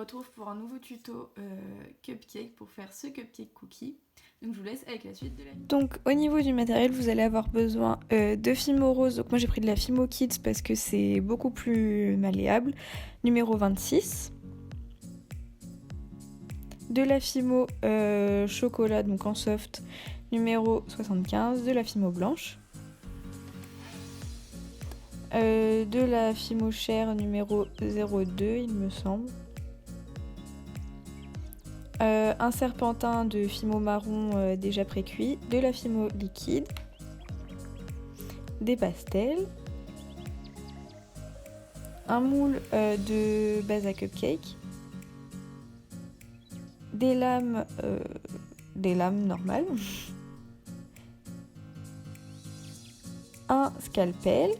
retrouve pour un nouveau tuto cupcake pour faire ce cupcake cookie. Donc je vous laisse avec la suite de la vidéo. Donc au niveau du matériel, vous allez avoir besoin de Fimo rose. Donc moi j'ai pris de la Fimo Kids parce que c'est beaucoup plus malléable. Numéro 26. De la Fimo chocolat, donc en soft, numéro 75. De la Fimo blanche. De la Fimo chair numéro 02, il me semble. Un serpentin de Fimo marron déjà précuit. De la Fimo liquide. Des pastels. Un moule de base à cupcake. Des lames normales. Un scalpel.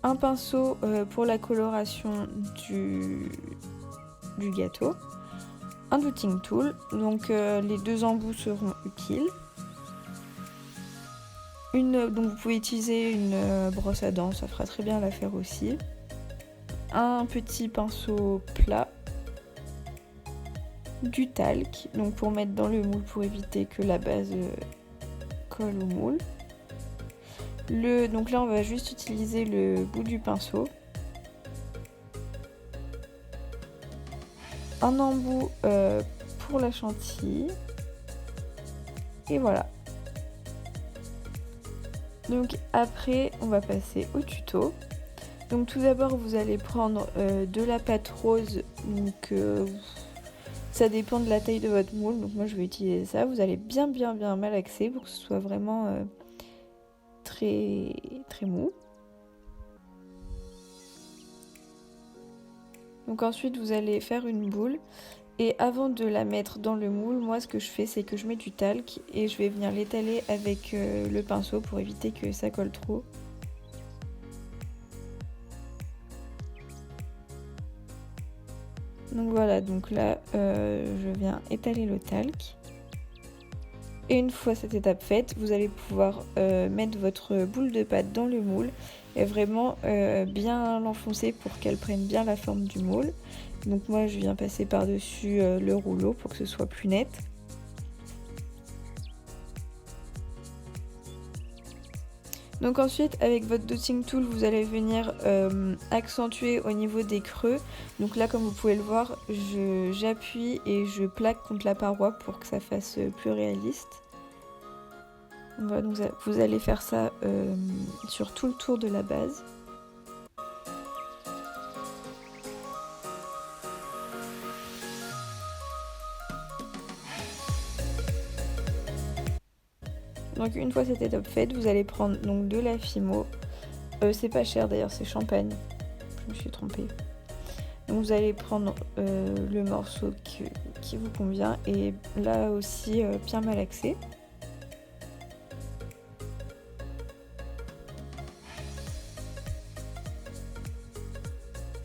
Un pinceau pour la coloration du gâteau. Un doting tool, donc les deux embouts seront utiles. Donc vous pouvez utiliser une brosse à dents, ça fera très bien l'affaire aussi. Un petit pinceau plat. Du talc, donc pour mettre dans le moule pour éviter que la base colle au moule. Donc là on va juste utiliser le bout du pinceau. Un embout pour la chantilly. Et voilà. Donc après on va passer au tuto. Donc tout d'abord vous allez prendre de la pâte rose. Donc ça dépend de la taille de votre moule. Donc moi je vais utiliser ça. Vous allez bien malaxer pour que ce soit vraiment très mou. Donc ensuite vous allez faire une boule et avant de la mettre dans le moule, moi ce que je fais c'est que je mets du talc et je vais venir l'étaler avec le pinceau pour éviter que ça colle trop. Donc voilà, donc là je viens étaler le talc. Et une fois cette étape faite, vous allez pouvoir mettre votre boule de pâte dans le moule et vraiment bien l'enfoncer pour qu'elle prenne bien la forme du moule. Donc moi je viens passer par-dessus le rouleau pour que ce soit plus net. Donc ensuite avec votre dotting tool vous allez venir accentuer au niveau des creux. Donc là comme vous pouvez le voir j'appuie et je plaque contre la paroi pour que ça fasse plus réaliste. Voilà, donc vous allez faire ça sur tout le tour de la base. Donc une fois cette étape faite, vous allez prendre donc de la Fimo. C'est pas cher d'ailleurs, c'est champagne. Je me suis trompée. Donc vous allez prendre le morceau qui vous convient et là aussi bien malaxé.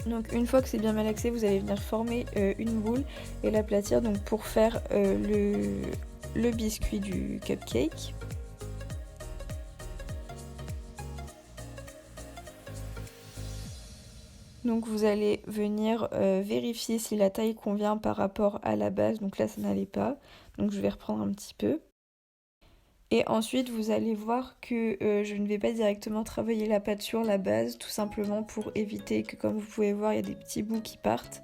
Donc une fois que c'est bien malaxé, vous allez venir former une boule et l'aplatir donc pour faire le biscuit du cupcake. Donc vous allez venir vérifier si la taille convient par rapport à la base. Donc là ça n'allait pas, donc je vais reprendre un petit peu. Et ensuite vous allez voir que je ne vais pas directement travailler la pâte sur la base, tout simplement pour éviter que, comme vous pouvez voir, il y a des petits bouts qui partent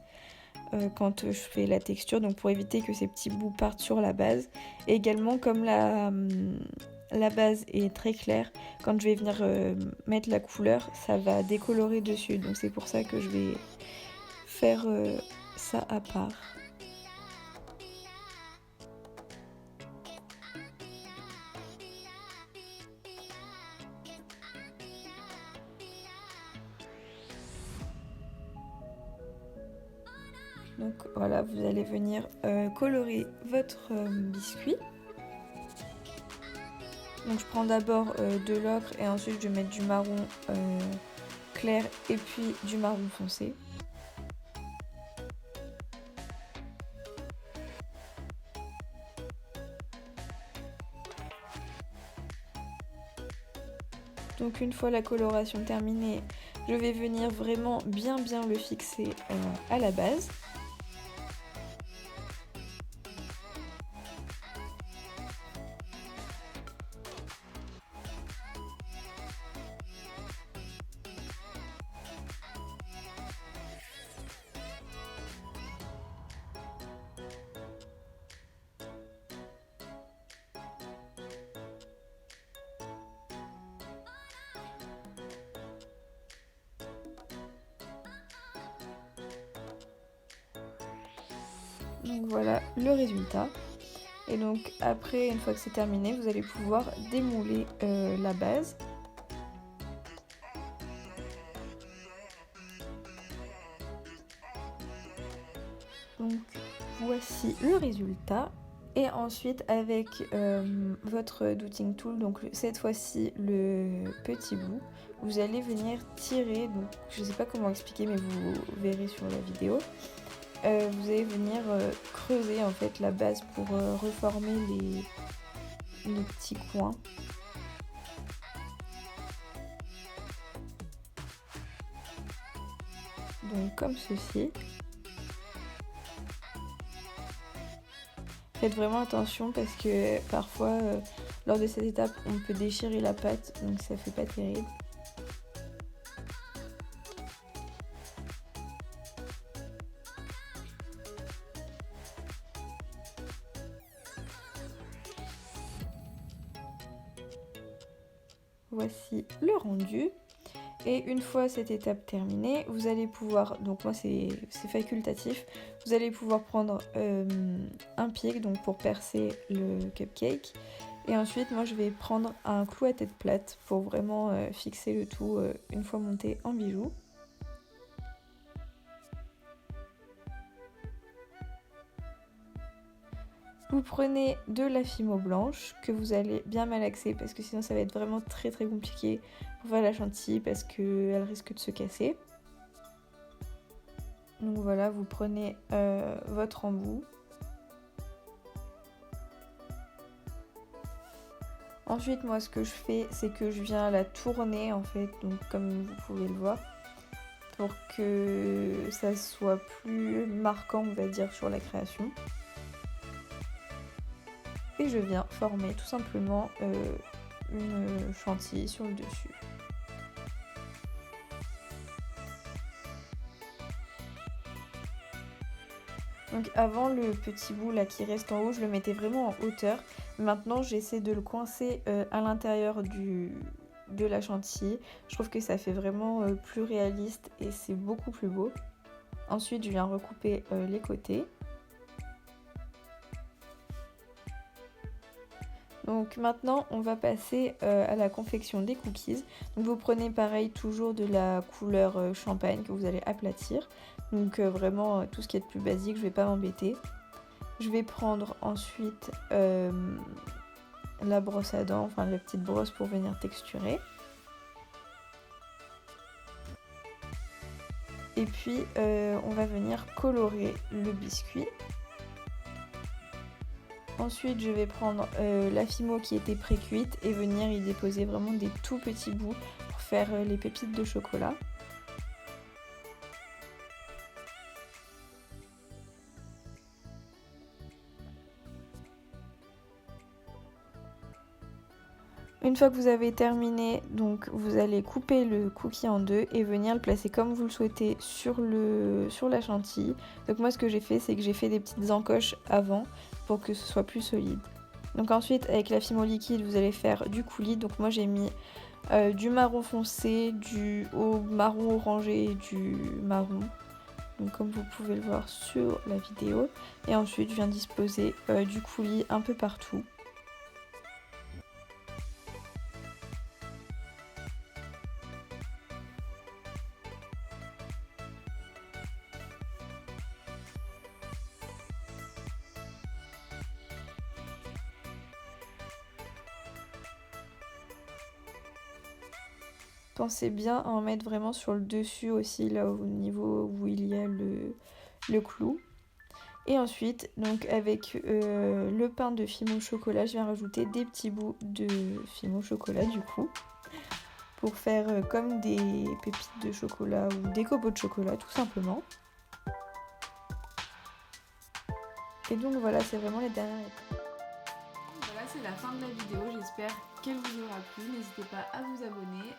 quand je fais la texture, donc pour éviter que ces petits bouts partent sur la base. Et également comme la base est très claire, quand je vais venir mettre la couleur, ça va décolorer dessus, donc c'est pour ça que je vais faire ça à part. Donc voilà, vous allez venir colorer votre biscuit. Donc je prends d'abord de l'ocre et ensuite je vais mettre du marron clair et puis du marron foncé. Donc une fois la coloration terminée, Je vais venir vraiment bien le fixer à la base. Donc voilà le résultat. Et donc après, une fois que c'est terminé, vous allez pouvoir démouler la base. Donc voici le résultat. Et ensuite avec votre douting tool, donc cette fois-ci le petit bout, vous allez venir tirer, donc je ne sais pas comment expliquer mais vous verrez sur la vidéo. Vous allez venir creuser en fait la base pour reformer les petits coins. Donc comme ceci. Faites vraiment attention parce que parfois lors de cette étape on peut déchirer la pâte, donc ça fait pas terrible. Voici le rendu. Et une fois cette étape terminée, vous allez pouvoir, donc moi c'est facultatif, vous allez pouvoir prendre un pic donc pour percer le cupcake. Et ensuite moi je vais prendre un clou à tête plate pour vraiment fixer le tout une fois monté en bijoux. Vous prenez de la fimo blanche que vous allez bien malaxer parce que sinon ça va être vraiment très compliqué pour faire la chantilly parce qu'elle risque de se casser. Donc voilà, vous prenez votre embout. Ensuite moi ce que je fais c'est que je viens la tourner en fait, donc comme vous pouvez le voir, pour que ça soit plus marquant on va dire sur la création. Et je viens former tout simplement une chantilly sur le dessus. Donc avant le petit bout là qui reste en haut, je le mettais vraiment en hauteur. Maintenant j'essaie de le coincer à l'intérieur de la chantilly. Je trouve que ça fait vraiment plus réaliste et c'est beaucoup plus beau. Ensuite je viens recouper les côtés. Donc maintenant on va passer à la confection des cookies. Donc vous prenez pareil toujours de la couleur champagne que vous allez aplatir. Donc vraiment tout ce qui est de plus basique, je vais pas m'embêter. Je vais prendre ensuite la brosse à dents, enfin la petite brosse pour venir texturer. Et puis on va venir colorer le biscuit. Ensuite je vais prendre la fimo qui était pré-cuite et venir y déposer vraiment des tout petits bouts pour faire les pépites de chocolat. Une fois que vous avez terminé, donc vous allez couper le cookie en deux et venir le placer comme vous le souhaitez sur la chantilly. Donc moi ce que j'ai fait c'est que j'ai fait des petites encoches avant pour que ce soit plus solide. Donc ensuite avec la fimo liquide vous allez faire du coulis. Donc moi j'ai mis du marron foncé, du marron orangé et du marron. Donc comme vous pouvez le voir sur la vidéo. Et ensuite je viens disposer du coulis un peu partout. Pensez bien à en mettre vraiment sur le dessus aussi, là au niveau où il y a le clou. Et ensuite, donc avec le pain de fimo au chocolat, je viens rajouter des petits bouts de fimo au chocolat du coup, pour faire comme des pépites de chocolat ou des copeaux de chocolat tout simplement. Et donc voilà, c'est vraiment les dernières étapes. Voilà, c'est la fin de la vidéo, j'espère qu'elle vous aura plu. N'hésitez pas à vous abonner,